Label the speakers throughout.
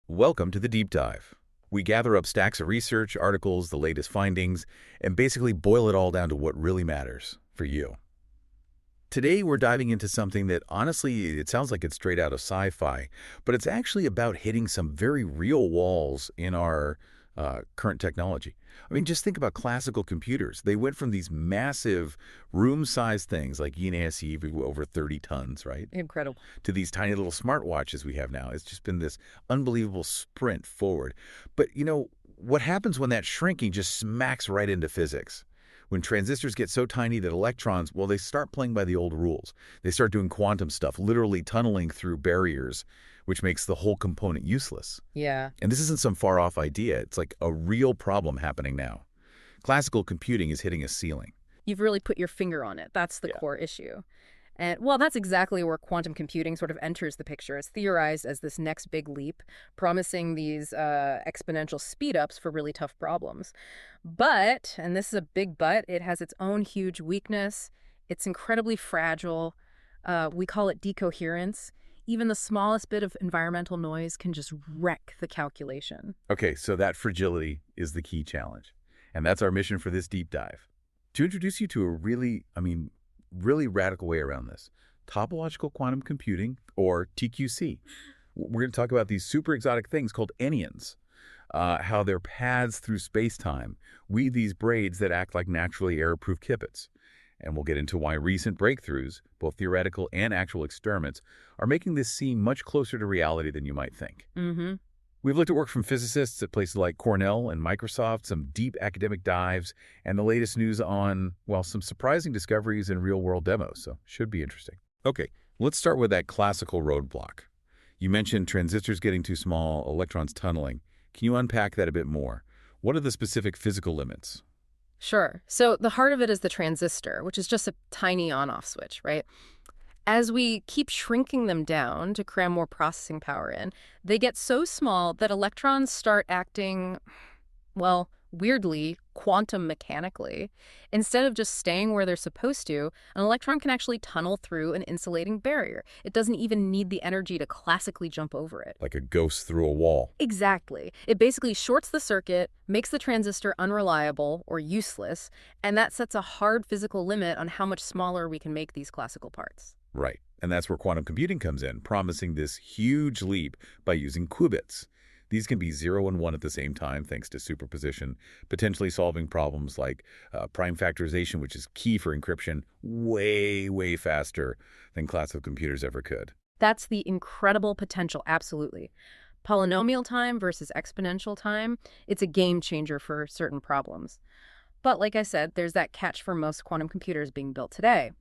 Speaker 1: Welcome to the Deep Dive. We gather up stacks of research, articles, the latest findings, and basically boil it all down to what really matters for you. Today, we're diving into something that, honestly, it sounds like it's straight out of sci-fi, but it's actually about hitting some very real walls in our current technology. I mean, just think about classical computers. They went from these massive room-sized things like ENASE over 30 tons, right?
Speaker 2: Incredible.
Speaker 1: To these tiny little smartwatches we have now. It's just been this unbelievable sprint forward. But, what happens when that shrinking just smacks right into physics? When transistors get so tiny that electrons, well, they start playing by the old rules. They start doing quantum stuff, literally tunneling through barriers, which makes the whole component useless.
Speaker 2: Yeah.
Speaker 1: And this isn't some far-off idea. It's like a real problem happening now. Classical computing is hitting a ceiling.
Speaker 2: You've really put your finger on it. That's the core issue. And, well, that's exactly where quantum computing sort of enters the picture. It's theorized as this next big leap, promising these exponential speed-ups for really tough problems. But, and this is a big but, it has its own huge weakness. It's incredibly fragile. We call it decoherence. Even the smallest bit of environmental noise can just wreck the calculation.
Speaker 1: Okay, so that fragility is the key challenge. And that's our mission for this deep dive. To introduce you to a really radical way around this. Topological quantum computing, or TQC. We're going to talk about these super exotic things called anyons, how they're paths through space-time, weave these braids that act like naturally error-proof qubits. And we'll get into why recent breakthroughs, both theoretical and actual experiments, are making this seem much closer to reality than you might think. We've looked at work from physicists at places like Cornell and Microsoft, some deep academic dives, and the latest news on, well, some surprising discoveries in real-world demos, so should be interesting. Okay, let's start with that classical roadblock. You mentioned transistors getting too small, electrons tunneling. Can you unpack that a bit more? What are the specific physical limits?
Speaker 2: Sure. So the heart of it is the transistor, which is just a tiny on-off switch, right? As we keep shrinking them down to cram more processing power in, they get so small that electrons start acting, well, weirdly, quantum mechanically. Instead of just staying where they're supposed to, an electron can actually tunnel through an insulating barrier. It doesn't even need the energy to classically jump over it.
Speaker 1: Like a ghost through a wall.
Speaker 2: Exactly. It basically shorts the circuit, makes the transistor unreliable or useless, and that sets a hard physical limit on how much smaller we can make these classical parts.
Speaker 1: Right. And that's where quantum computing comes in, promising this huge leap by using qubits. These can be 0 and 1 at the same time, thanks to superposition, potentially solving problems like prime factorization, which is key for encryption, way faster than classical computers ever could.
Speaker 2: That's the incredible potential, absolutely. Polynomial time versus exponential time, it's a game changer for certain problems. But like I said, there's that catch for most quantum computers being built today.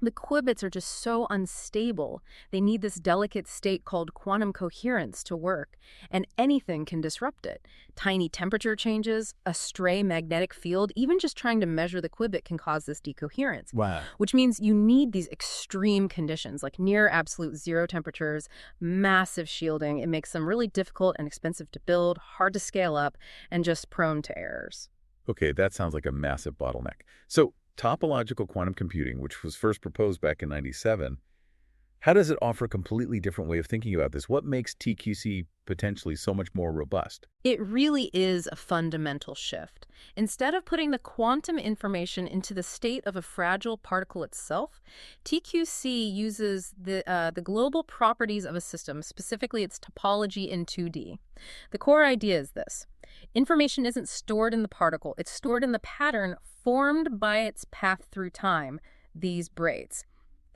Speaker 2: The qubits are just so unstable. They need this delicate state called quantum coherence to work, and anything can disrupt it. Tiny temperature changes, a stray magnetic field, even just trying to measure the qubit can cause this decoherence.
Speaker 1: Wow.
Speaker 2: Which means you need these extreme conditions, like near absolute zero temperatures, massive shielding. It makes them really difficult and expensive to build, hard to scale up, and just prone to errors.
Speaker 1: Okay, that sounds like a massive bottleneck. So, topological quantum computing, which was first proposed back in '97, how does it offer a completely different way of thinking about this? What makes TQC potentially so much more robust?
Speaker 2: It really is a fundamental shift. Instead of putting the quantum information into the state of a fragile particle itself, TQC uses the global properties of a system, specifically its topology in 2D. The core idea is this. Information isn't stored in the particle. It's stored in the pattern formed by its path through time, these braids.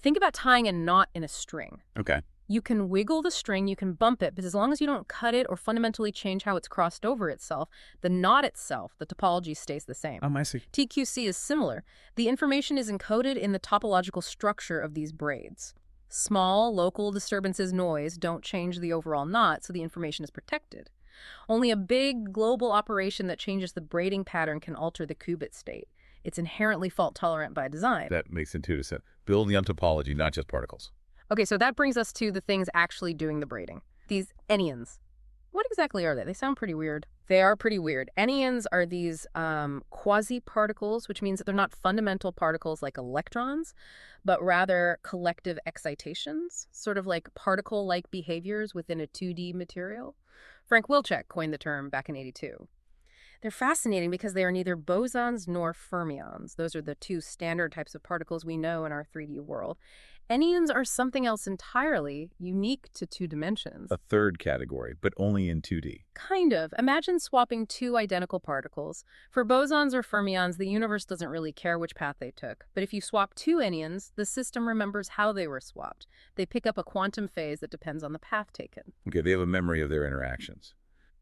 Speaker 2: Think about tying a knot in a string.
Speaker 1: Okay.
Speaker 2: You can wiggle the string, you can bump it, but as long as you don't cut it or fundamentally change how it's crossed over itself, the knot itself, the topology, stays the same.
Speaker 1: I see.
Speaker 2: TQC is similar. The information is encoded in the topological structure of these braids. Small, local disturbances, noise don't change the overall knot, so the information is protected. Only a big global operation that changes the braiding pattern can alter the qubit state. It's inherently fault-tolerant by design.
Speaker 1: That makes intuitive sense. Building on topology, not just particles.
Speaker 2: Okay, so that brings us to the things actually doing the braiding. These anyons. What exactly are they? They sound pretty weird. They are pretty weird. Anyons are these quasiparticles, which means that they're not fundamental particles like electrons, but rather collective excitations, sort of like particle-like behaviors within a 2D material. Frank Wilczek coined the term back in '82. They're fascinating because they are neither bosons nor fermions. Those are the two standard types of particles we know in our 3D world. Anyons are something else entirely, unique to two dimensions.
Speaker 1: A third category, but only in 2D.
Speaker 2: Kind of. Imagine swapping two identical particles. For bosons or fermions, the universe doesn't really care which path they took. But if you swap two anyons, the system remembers how they were swapped. They pick up a quantum phase that depends on the path taken.
Speaker 1: Okay, they have a memory of their interactions.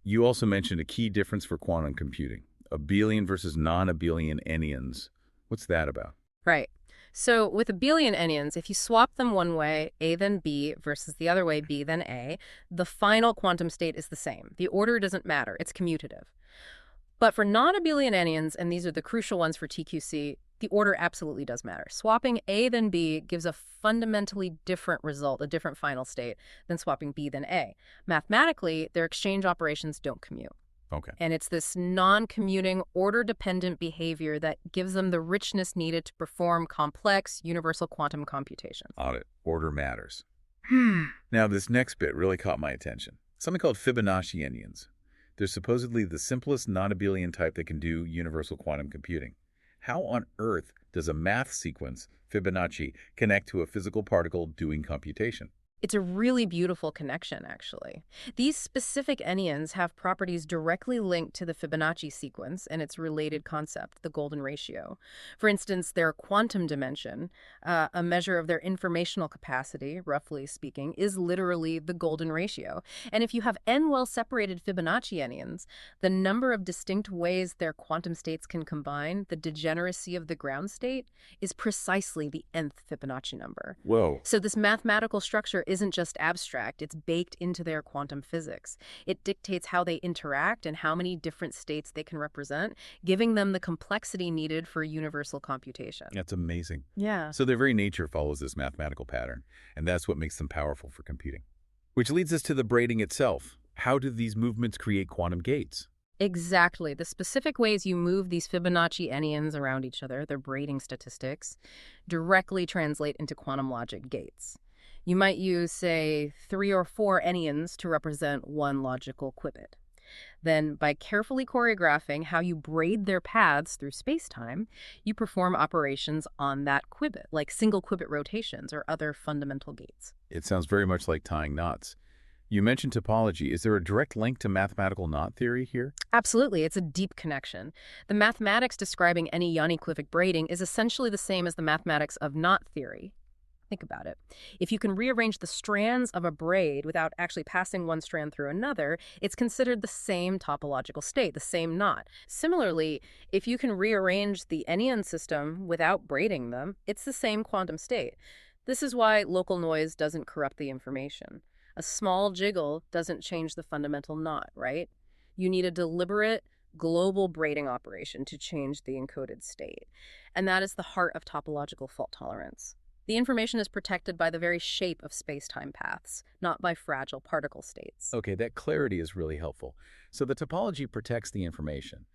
Speaker 1: You also mentioned a key difference for quantum computing, abelian versus non-abelian anyons. What's that about?
Speaker 2: Right. So with abelian anyons, if you swap them one way, A then B, versus the other way, B then A, the final quantum state is the same. The order doesn't matter. It's commutative. But for non-abelian anyons, and these are the crucial ones for TQC, the order absolutely does matter. Swapping A then B gives a fundamentally different result, a different final state, than swapping B then A. Mathematically, their exchange operations don't commute.
Speaker 1: Okay.
Speaker 2: And it's this non-commuting, order-dependent behavior that gives them the richness needed to perform complex universal quantum computations.
Speaker 1: Audit. Order matters. Now, this next bit really caught my attention. Something called Fibonacci anyons. They're supposedly the simplest non-abelian type that can do universal quantum computing. How on earth does a math sequence, Fibonacci, connect to a physical particle doing computation?
Speaker 2: It's a really beautiful connection, actually. These specific anyons have properties directly linked to the Fibonacci sequence and its related concept, the golden ratio. For instance, their quantum dimension, a measure of their informational capacity, roughly speaking, is literally the golden ratio. And if you have n well-separated Fibonacci anyons, the number of distinct ways their quantum states can combine, the degeneracy of the ground state, is precisely the nth Fibonacci number.
Speaker 1: Whoa.
Speaker 2: So this mathematical structure isn't just abstract, it's baked into their quantum physics. It dictates how they interact and how many different states they can represent, giving them the complexity needed for universal computation.
Speaker 1: That's amazing.
Speaker 2: Yeah.
Speaker 1: So their very nature follows this mathematical pattern, and that's what makes them powerful for computing. Which leads us to the braiding itself. How do these movements create quantum gates?
Speaker 2: Exactly. The specific ways you move these Fibonacci anyons around each other, their braiding statistics, directly translate into quantum logic gates. You might use, say, 3 or 4 anyons to represent one logical qubit. Then, by carefully choreographing how you braid their paths through space-time, you perform operations on that qubit, like single qubit rotations or other fundamental gates.
Speaker 1: It sounds very much like tying knots. You mentioned topology. Is there a direct link to mathematical knot theory here?
Speaker 2: Absolutely. It's a deep connection. The mathematics describing anyonic braiding is essentially the same as the mathematics of knot theory. Think about it. If you can rearrange the strands of a braid without actually passing one strand through another, it's considered the same topological state, the same knot. Similarly, if you can rearrange the anyon system without braiding them, it's the same quantum state. This is why local noise doesn't corrupt the information. A small jiggle doesn't change the fundamental knot, right? You need a deliberate, global braiding operation to change the encoded state. And that is the heart of topological fault tolerance. The information is protected by the very shape of space-time paths, not by fragile particle states.
Speaker 1: Okay, that clarity is really helpful. So the topology protects the information.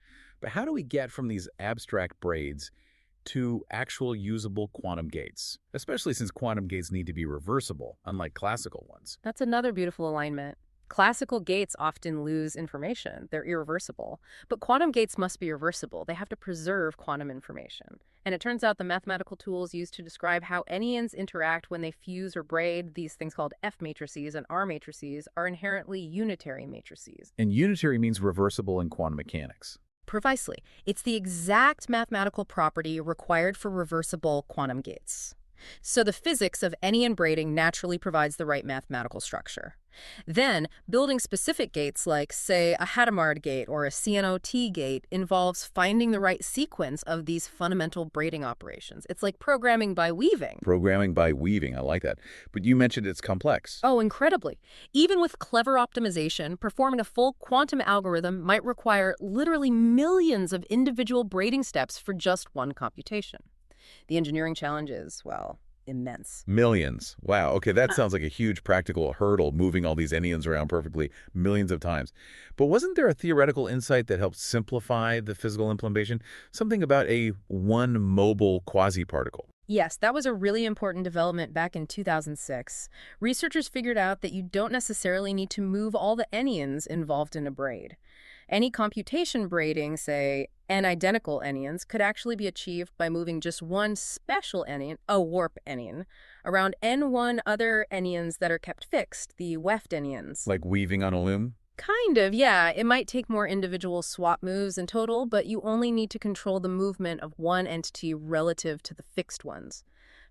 Speaker 1: But how do we get from these abstract braids to actual usable quantum gates, especially since quantum gates need to be reversible, unlike classical ones?
Speaker 2: That's another beautiful alignment. Classical gates often lose information. They're irreversible. But quantum gates must be reversible. They have to preserve quantum information. And it turns out the mathematical tools used to describe how anyons interact when they fuse or braid, these things called F matrices and R matrices, are inherently unitary matrices.
Speaker 1: And unitary means reversible in quantum mechanics.
Speaker 2: Precisely. It's the exact mathematical property required for reversible quantum gates. So the physics of anyon braiding naturally provides the right mathematical structure. Then, building specific gates like, say, a Hadamard gate or a CNOT gate involves finding the right sequence of these fundamental braiding operations. It's like programming by weaving.
Speaker 1: Programming by weaving, I like that. But you mentioned it's complex.
Speaker 2: Oh, incredibly. Even with clever optimization, performing a full quantum algorithm might require literally millions of individual braiding steps for just one computation. The engineering challenge is, well, immense.
Speaker 1: Millions. Wow. Okay, that sounds like a huge practical hurdle, moving all these anyons around perfectly millions of times. But wasn't there a theoretical insight that helped simplify the physical implementation? Something about a one mobile quasiparticle.
Speaker 2: Yes, that was a really important development back in 2006. Researchers figured out that you don't necessarily need to move all the anyons involved in a braid. Any computation braiding, say, n-identical anyons, could actually be achieved by moving just one special enyon, a warp enyon, around n1 other anyons that are kept fixed, the weft anyons.
Speaker 1: Like weaving on a loom?
Speaker 2: Kind of, yeah. It might take more individual swap moves in total, but you only need to control the movement of one entity relative to the fixed ones.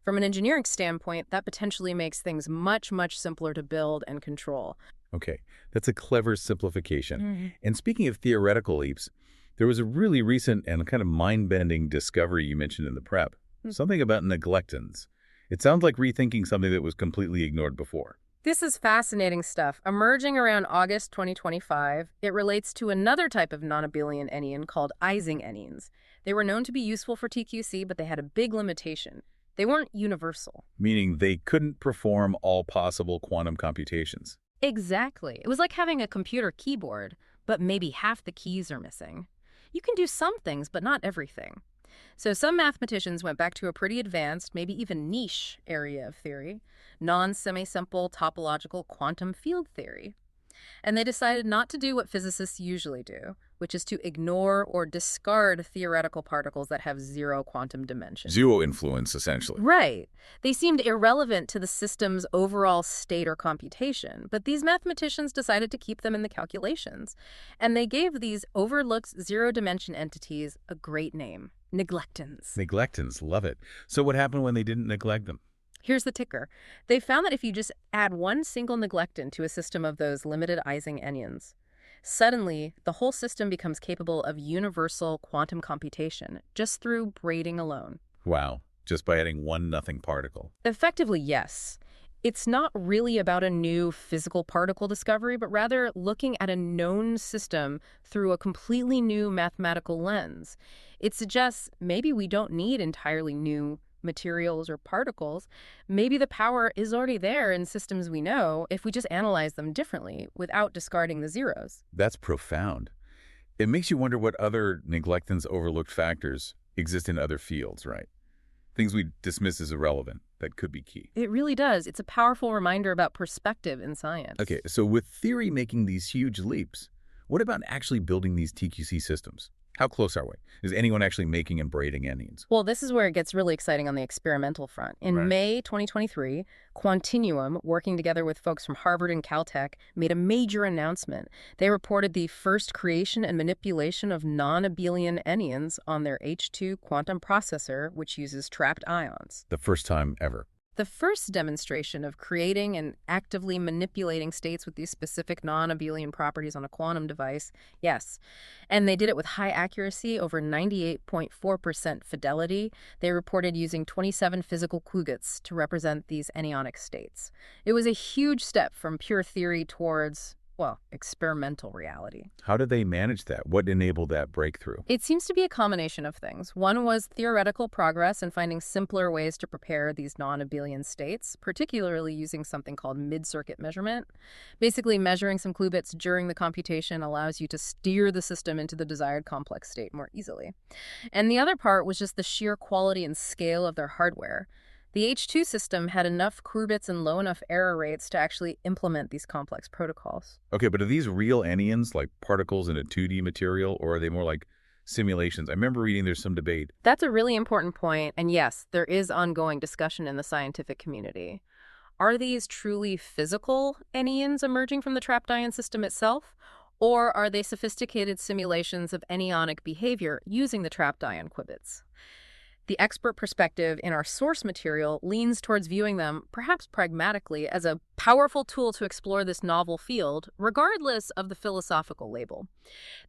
Speaker 2: From an engineering standpoint, that potentially makes things much, much simpler to build and control.
Speaker 1: Okay, that's a clever simplification. And speaking of theoretical leaps, there was a really recent and kind of mind-bending discovery you mentioned in the prep. Something about neglectons. It sounds like rethinking something that was completely ignored before.
Speaker 2: This is fascinating stuff. Emerging around August 2025, it relates to another type of non-Abelian anyon called Ising anyons. They were known to be useful for TQC, but they had a big limitation. They weren't universal.
Speaker 1: Meaning they couldn't perform all possible quantum computations.
Speaker 2: Exactly. It was like having a computer keyboard, but maybe half the keys are missing. You can do some things, but not everything. So some mathematicians went back to a pretty advanced, maybe even niche area of theory, non-semi-simple topological quantum field theory. And they decided not to do what physicists usually do, which is to ignore or discard theoretical particles that have zero quantum dimension.
Speaker 1: Zero influence, essentially.
Speaker 2: Right. They seemed irrelevant to the system's overall state or computation, but these mathematicians decided to keep them in the calculations. And they gave these overlooked zero-dimension entities a great name, neglectons.
Speaker 1: Neglectons, love it. So what happened when they didn't neglect them?
Speaker 2: Here's the ticker. They found that if you just add one single neglecton to a system of those limited Ising anyons, suddenly the whole system becomes capable of universal quantum computation just through braiding alone.
Speaker 1: Wow, just by adding one nothing particle.
Speaker 2: Effectively, yes. It's not really about a new physical particle discovery, but rather looking at a known system through a completely new mathematical lens. It suggests maybe we don't need entirely new materials or particles. Maybe the power is already there in systems we know if we just analyze them differently without discarding the zeros.
Speaker 1: That's profound. It makes you wonder what other neglectons overlooked factors exist in other fields, right? Things we dismiss as irrelevant that could be key.
Speaker 2: It really does. It's a powerful reminder about perspective in science.
Speaker 1: Okay, so with theory making these huge leaps, what about actually building these TQC systems? How close are we? Is anyone actually making and braiding anyons?
Speaker 2: Well, this is where it gets really exciting on the experimental front. In May 2023, Quantinuum, working together with folks from Harvard and Caltech, made a major announcement. They reported the first creation and manipulation of non-Abelian anyons on their H2 quantum processor, which uses trapped ions.
Speaker 1: The first time ever.
Speaker 2: The first demonstration of creating and actively manipulating states with these specific non-Abelian properties on a quantum device, yes. And they did it with high accuracy, over 98.4% fidelity. They reported using 27 physical qubits to represent these anyonic states. It was a huge step from pure theory towards, well, experimental reality.
Speaker 1: How did they manage that? What enabled that breakthrough?
Speaker 2: It seems to be a combination of things. One was theoretical progress in finding simpler ways to prepare these non-Abelian states, particularly using something called mid-circuit measurement. Basically, measuring some qubits during the computation allows you to steer the system into the desired complex state more easily. And the other part was just the sheer quality and scale of their hardware. The H2 system had enough qubits and low enough error rates to actually implement these complex protocols.
Speaker 1: Okay, but are these real anyons, like particles in a 2D material, or are they more like simulations? I remember reading there's some debate.
Speaker 2: That's a really important point, and yes, there is ongoing discussion in the scientific community. Are these truly physical anyons emerging from the trapped ion system itself, or are they sophisticated simulations of anyonic behavior using the trapped ion qubits? The expert perspective in our source material leans towards viewing them, perhaps pragmatically, as a powerful tool to explore this novel field, regardless of the philosophical label.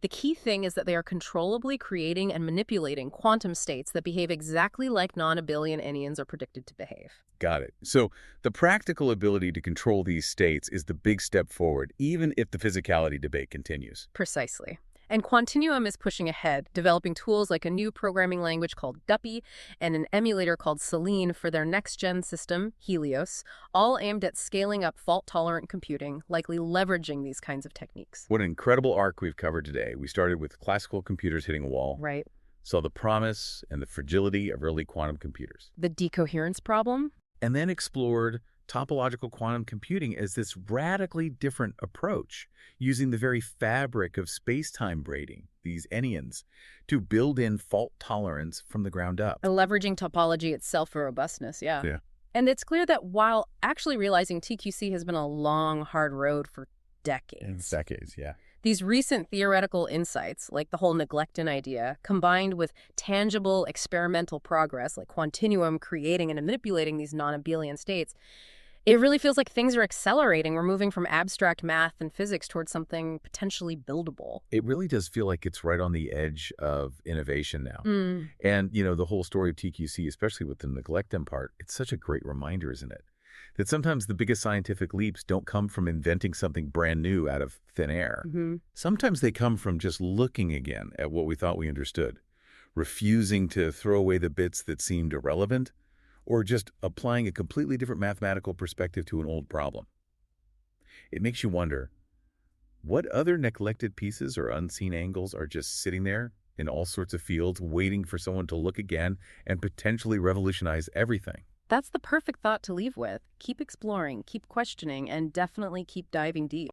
Speaker 2: The key thing is that they are controllably creating and manipulating quantum states that behave exactly like non-Abelian anyons are predicted to behave.
Speaker 1: Got it. So the practical ability to control these states is the big step forward, even if the physicality debate continues.
Speaker 2: Precisely. And Quantinuum is pushing ahead, developing tools like a new programming language called Duppy and an emulator called Selene for their next-gen system, Helios, all aimed at scaling up fault-tolerant computing, likely leveraging these kinds of techniques.
Speaker 1: What an incredible arc we've covered today. We started with classical computers hitting a wall,
Speaker 2: Right.
Speaker 1: saw the promise and the fragility of early quantum computers,
Speaker 2: The decoherence problem?
Speaker 1: and then explored topological quantum computing as this radically different approach, using the very fabric of space-time braiding, these anyons, to build in fault tolerance from the ground up.
Speaker 2: And leveraging topology itself for robustness, yeah.
Speaker 1: Yeah.
Speaker 2: And it's clear that while actually realizing TQC has been a long, hard road for decades.
Speaker 1: Decades, yeah.
Speaker 2: These recent theoretical insights, like the whole neglectin idea, combined with tangible experimental progress, like Quantinuum creating and manipulating these non-Abelian states, it really feels like things are accelerating. We're moving from abstract math and physics towards something potentially buildable.
Speaker 1: It really does feel like it's right on the edge of innovation now. And, the whole story of TQC, especially with the neglectin part, it's such a great reminder, isn't it? That sometimes the biggest scientific leaps don't come from inventing something brand new out of thin air. Sometimes they come from just looking again at what we thought we understood, refusing to throw away the bits that seemed irrelevant, or just applying a completely different mathematical perspective to an old problem. It makes you wonder, what other neglected pieces or unseen angles are just sitting there in all sorts of fields waiting for someone to look again and potentially revolutionize everything?
Speaker 2: That's the perfect thought to leave with. Keep exploring, keep questioning, and definitely keep diving deep.